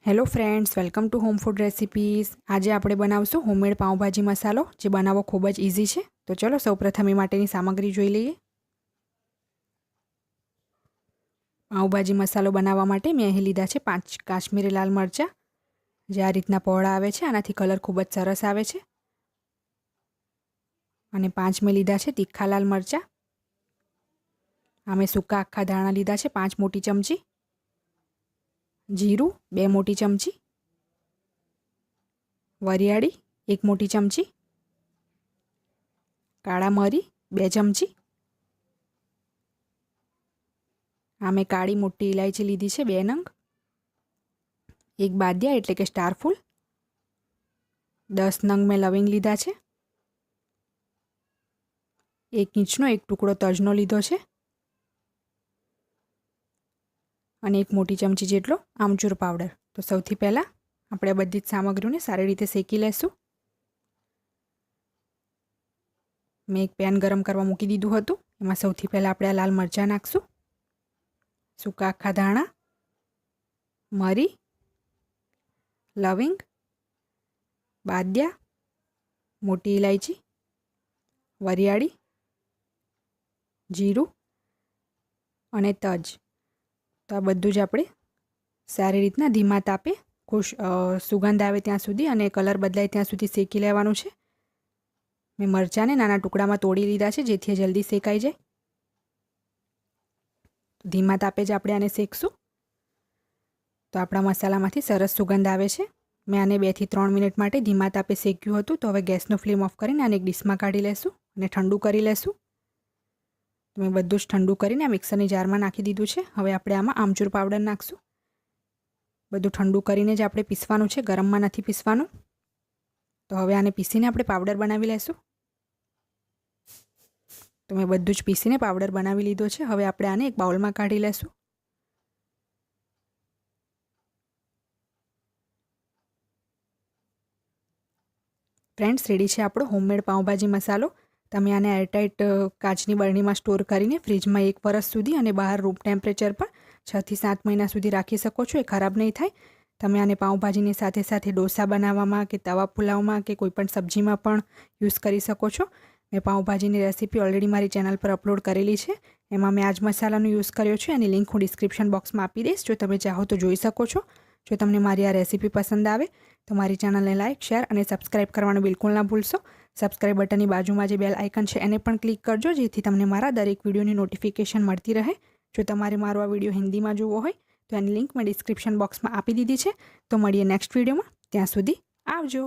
Hello friends, welcome to home food recipes. आज આપણે બનાવશું હોમમેડ પાવભાજી મસાલો, જે બનાવવો ખૂબ જ ઈઝી છે। તો ચલો સૌપ્રથમ એ માટેની સામગ્રી જોઈ લઈએ। પાવભાજી મસાલો બનાવવા માટે મેં અહીં લીધા છે 5 કાશ્મીરી લાલ મરચાં, જે આ રીતના પહોળા આવે છે। આનાથી કલર ખૂબ જ સરસ આવે છે। અને 5 મેં લીધા છે તીખા લાલ મરચાં। આમે સૂકા આખા ધાણા લીધા છે 5 મોટી ચમચી, जीरू 2 मोटी चमची, वरियाड़ी 1 मोटी चमची, काळा मरी 2 चमची। आमे काળી मोटी इलायची लीधी छे 2 नंग, 1 बादिया एटले के स्टार फूल, 10 नंग में लविंग लीधा छे, 1 इंचनो 1 टुकड़ो तजनो लीधो छे અને 1 મોટી ચમચી જેટલો આમચૂર પાવડર। તો સૌથી પહેલા આપણે બધી જ સામગ્રીઓને સારી રીતે શેકી લેશું। મેં એક પેન ગરમ કરવા મૂકી દીધું હતું। એમાં સૌથી પહેલા આપણે આ લાલ મરચાં નાખશું, સૂકા આખા ધાણા, મરી, લવિંગ, બાદિયા, મોટી ઇલાયચી, વરિયાળી, જીરું અને તજ। तो आ बधुं ज आपणे सारी रीतना धीमा तापे सुगंध आवे त्यां सुधी अने कलर बदलाय त्यां सुधी शेकी लेवानुं छे। मैं मरचाने नाना टुकड़ामां तोड़ी लीधा छे जेथी जल्दी शेकाई जाय। धीमा तापे ज आपणे आने शेकशुं तो आपणा मसालामांथी सरस सुगंध आवे छे। मैं आने 2 થી 3 मिनिट माटे धीमा तापे शेक्युं हतुं। तो हवे गैसनो फ्लेम ऑफ करीने आने एक डिशमां काढी लेशुं अने ठंडू करी लेशुं। तो मैं बधुं ज ठंडू करीने मिक्सरनी जारमां नाखी दीधुं छे। हवे आपणे आमां आमचूर पावडर नाखशुं। बधुं ठंडू करीने ज आपणे पीसवानुं छे, गरममां नथी पीसवानुं। तो हवे आने पीसीने आपणे पावडर बनावी लेशुं। तो मैं बधुं ज पीसीने पावडर बनावी लीधो छे। हवे आपणे आने एक बाउलमां काढी लेशुं। फ्रेंड्स, रेडी छे आपणो होममेड पावभाजी मसालो। તમે આને એરટાઇટ કાચની બરણીમાં સ્ટોર કરીને ફ્રીજમાં 1 વર્ષ સુધી અને બહાર રૂમ ટેમ્પરેચર પર 6 થી 7 મહિના સુધી રાખી શકો છો। એ ખરાબ નહીં થાય। તમે આને પાવભાજીની સાથે સાથે ડોસા બનાવવામાં કે તવા પુલાવમાં કે કોઈપણ સબ્જીમાં પણ યુઝ કરી શકો છો। મેં પાવભાજીની રેસીપી ઓલરેડી મારી ચેનલ પર અપલોડ કરેલી છે। એમાં મેં આ જ મસાલાનો યુઝ કર્યો છે। એની લિંક હું ડિસ્ક્રિપ્શન બોક્સમાં આપી દઈશ, જો તમે ચાહો તો જોઈ શકો છો। જો તમને મારી આ રેસીપી પસંદ આવે તો મારી ચેનલને લાઇક, શેર અને સબસ્ક્રાઇબ કરવાનું બિલકુલ ના ભૂલશો। સબસ્ક્રાઇબ બટનની બાજુમાં જે બેલ આઇકન છે એને પણ ક્લિક કરજો, જેથી તમને મારા દરેક વિડીયોની નોટિફિકેશન મળતી રહે। જો તમારે મારો આ વિડીયો હિન્દીમાં જોવો હોય તો એની લિંક મેં ડિસ્ક્રિપ્શન બોક્સમાં આપી દીધી છે। તો મળીએ નેક્સ્ટ વિડીયોમાં। ત્યાં સુધી આવજો।